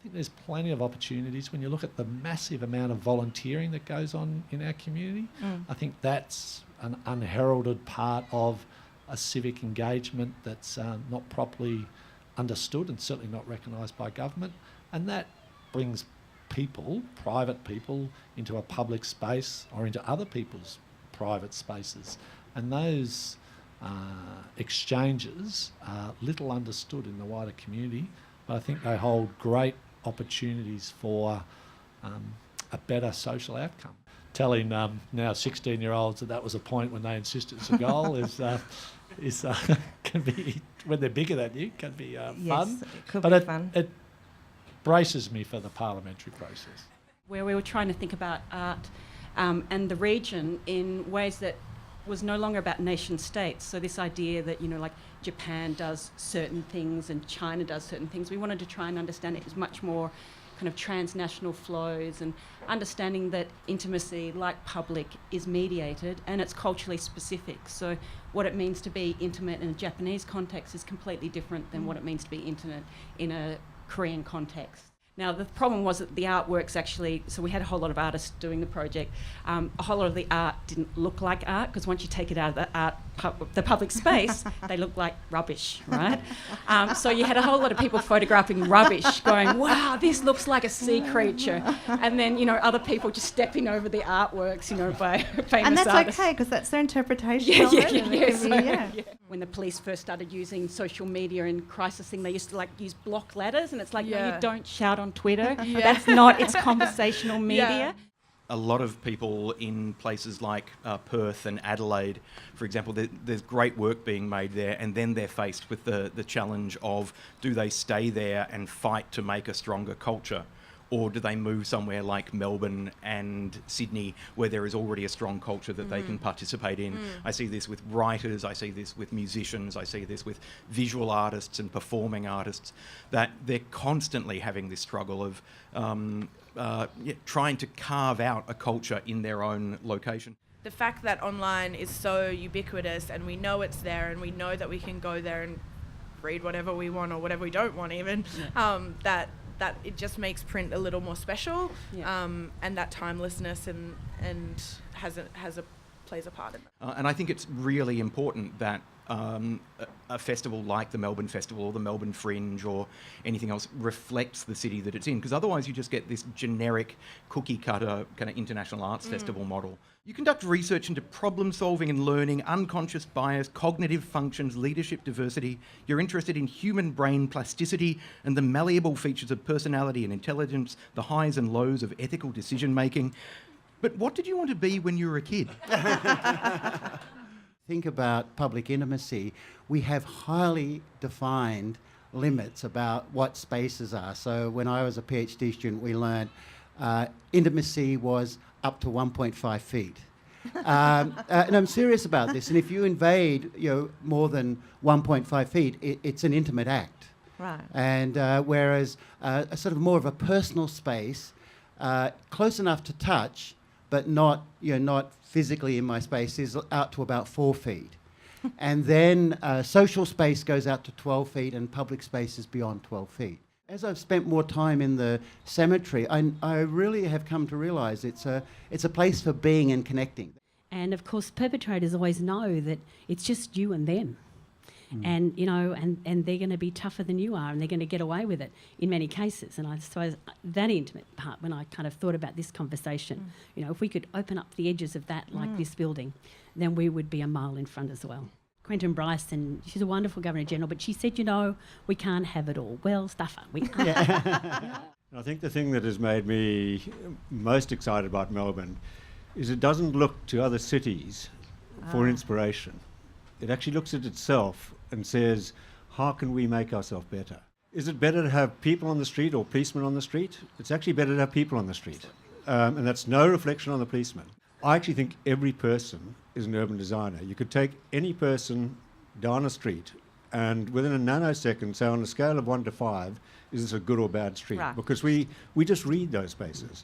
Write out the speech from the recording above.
think there's plenty of opportunities. When you look at the massive amount of volunteering that goes on in our community, I think that's an unheralded part of a civic engagement that's not properly understood and certainly not recognised by government. And that brings people, private people, into a public space or into other people's private spaces. And those exchanges are little understood in the wider community, but I think they hold great opportunities for a better social outcome. Telling now 16-year-olds that was a point when they insisted it's a goal is can be, when they're bigger than you, can be Yes, fun. it could But be fun. it braces me for the parliamentary process. Where we were trying to think about art and the region in ways that was no longer about nation states. So this idea that, like Japan does certain things and China does certain things, we wanted to try and understand it as much more kind of transnational flows and understanding that intimacy, like public, is mediated and it's culturally specific. So what it means to be intimate in a Japanese context is completely different than what it means to be intimate in a Korean context. Now, the problem was that the artworks actually, so we had a whole lot of artists doing the project. A whole lot of the art didn't look like art, because once you take it out of the public space, they look like rubbish, right? So you had a whole lot of people photographing rubbish, going, wow, this looks like a sea creature. And then, other people just stepping over the artworks, by famous And that's artists. okay, because that's their interpretation of it. And it can be, Yeah. When the police first started using social media and crisising, they used to use block letters, and it's like, no, you don't shout on Twitter. That's not, it's conversational media. A lot of people in places like Perth and Adelaide, for example, there's great work being made there, and then they're faced with the challenge of, do they stay there and fight to make a stronger culture? Or do they move somewhere like Melbourne and Sydney, where there is already a strong culture that they can participate in? I see this with writers, I see this with musicians, I see this with visual artists and performing artists, that they're constantly having this struggle of trying to carve out a culture in their own location. The fact that online is so ubiquitous and we know it's there and we know that we can go there and read whatever we want or whatever we don't want even, that it just makes print a little more special, and that timelessness and plays a part in that. And I think it's really important that a festival like the Melbourne Festival or the Melbourne Fringe or anything else reflects the city that it's in, because otherwise you just get this generic cookie-cutter kind of international arts festival model. You conduct research into problem-solving and learning, unconscious bias, cognitive functions, leadership diversity. You're interested in human brain plasticity and the malleable features of personality and intelligence, the highs and lows of ethical decision-making. But what did you want to be when you were a kid? Think about public intimacy. We have highly defined limits about what spaces are. So when I was a PhD student, we learned intimacy was up to 1.5 feet. And I'm serious about this. And if you invade, more than 1.5 feet, it's an intimate act. Right. And whereas a sort of more of a personal space, close enough to touch, but not physically in my space, is out to about 4 feet. And then social space goes out to 12 feet and public space is beyond 12 feet. As I've spent more time in the cemetery, I really have come to realise it's a place for being and connecting. And of course, perpetrators always know that it's just you and them. And, and they're going to be tougher than you are and they're going to get away with it in many cases. And I suppose that intimate part, when I kind of thought about this conversation, if we could open up the edges of that like this building, then we would be a mile in front as well. Quentin Bryson, she's a wonderful Governor-General, but she said, we can't have it all. Well, stuff her. We can't. I think the thing that has made me most excited about Melbourne is it doesn't look to other cities for inspiration. It actually looks at itself and says, how can we make ourselves better? Is it better to have people on the street or policemen on the street? It's actually better to have people on the street. And that's no reflection on the policemen. I actually think every person is an urban designer. You could take any person down a street and within a nanosecond say on a scale of 1 to 5, is this a good or bad street? Right. Because we just read those spaces.